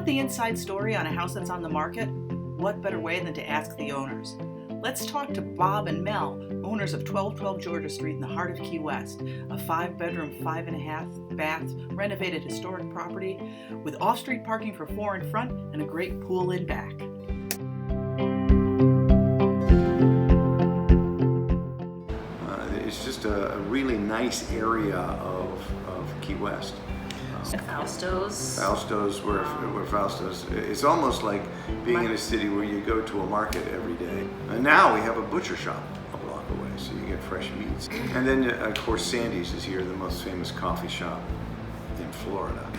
the inside story on a house that's on the market? What better way than to ask the owners? Let's talk to Bob and Mel, owners of 1212 Georgia Street in the heart of Key West, a 5-bedroom, 5.5-bath, renovated historic property with off-street parking for 4 in front and a great pool in back. It's just a really nice area of Key West. Fausto's. We're Fausto's. It's almost like being in a city where you go to a market every day. And now we have a butcher shop a block away, so you get fresh meats. And then, of course, Sandy's is here, the most famous coffee shop in Florida.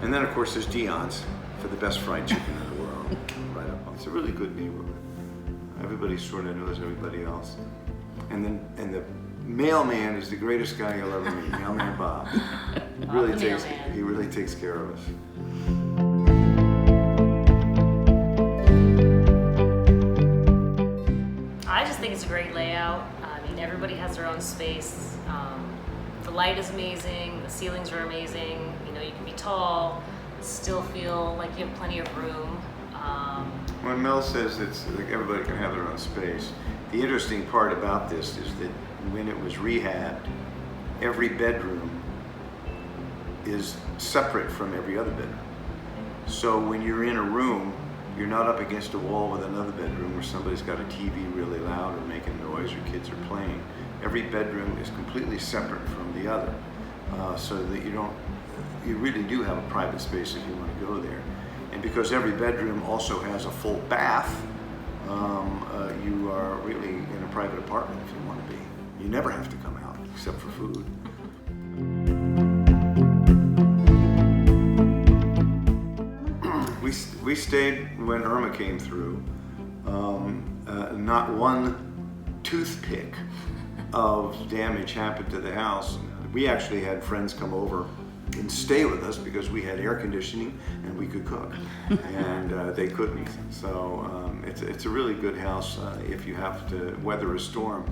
And then, of course, there's Dion's for the best fried chicken in the world. Right up. It's a really good neighborhood. Everybody sort of knows everybody else. And the mailman is the greatest guy you'll ever meet, Mailman Bob. He really takes care of us. I just think it's a great layout. I mean, everybody has their own space. The light is amazing. The ceilings are amazing. You know, you can be tall, still feel like you have plenty of room. When Mel says it's like everybody can have their own space, the interesting part about this is that when it was rehabbed, every bedroom is separate from every other bedroom. So when you're in a room, you're not up against a wall with another bedroom where somebody's got a TV really loud or making noise or kids are playing. Every bedroom is completely separate from the other, so that you really do have a private space if you want to go there. And because every bedroom also has a full bath, you are really in a private apartment if you want to be. You never have to come out except for food. We stayed when Irma came through. Not one toothpick of damage happened to the house. We actually had friends come over and stay with us because we had air conditioning and we could cook, and they couldn't. So it's a really good house if you have to weather a storm.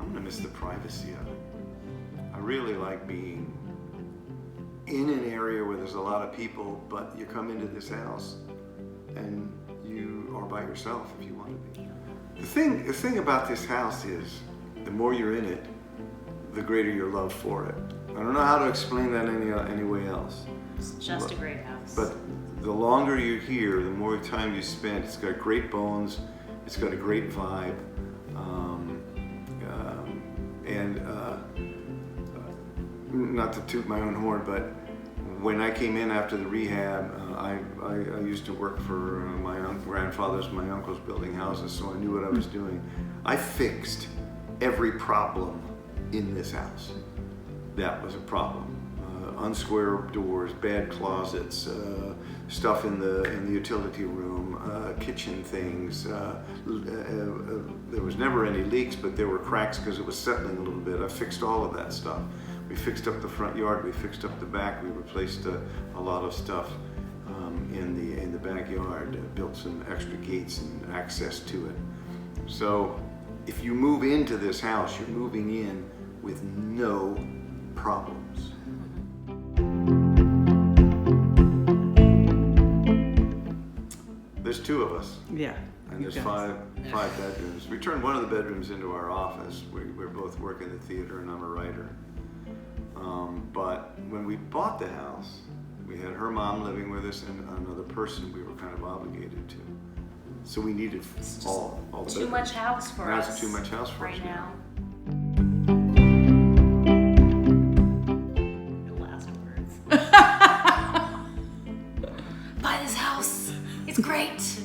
I'm gonna miss the privacy of it. I really like being in an area where there's a lot of people, but you come into this house and you are by yourself if you want to be. The thing about this house is, the more you're in it, the greater your love for it. I don't know how to explain that any way else. It's just a great house. But the longer you're here, the more time you spend. It's got great bones. It's got a great vibe. Not to toot my own horn, but when I came in after the rehab, I used to work for my grandfather's, my uncle's building houses, so I knew what I was doing. I fixed every problem in this house. That was a problem. Unsquare doors, bad closets, stuff in the utility room, kitchen things. There was never any leaks, but there were cracks because it was settling a little bit. I fixed all of that stuff. We fixed up the front yard, we fixed up the back, we replaced a lot of stuff in the backyard, built some extra gates and access to it. So if you move into this house, you're moving in with no problems. There's 2 of us. Yeah. And there's five bedrooms. We turned one of the bedrooms into our office. We're both work in the theater and I'm a writer. But when we bought the house, we had her mom living with us and another person we were kind of obligated to. So we needed all the bedrooms. Too much house for us. That's too much house for us right now. No last words. Buy this house. It's great.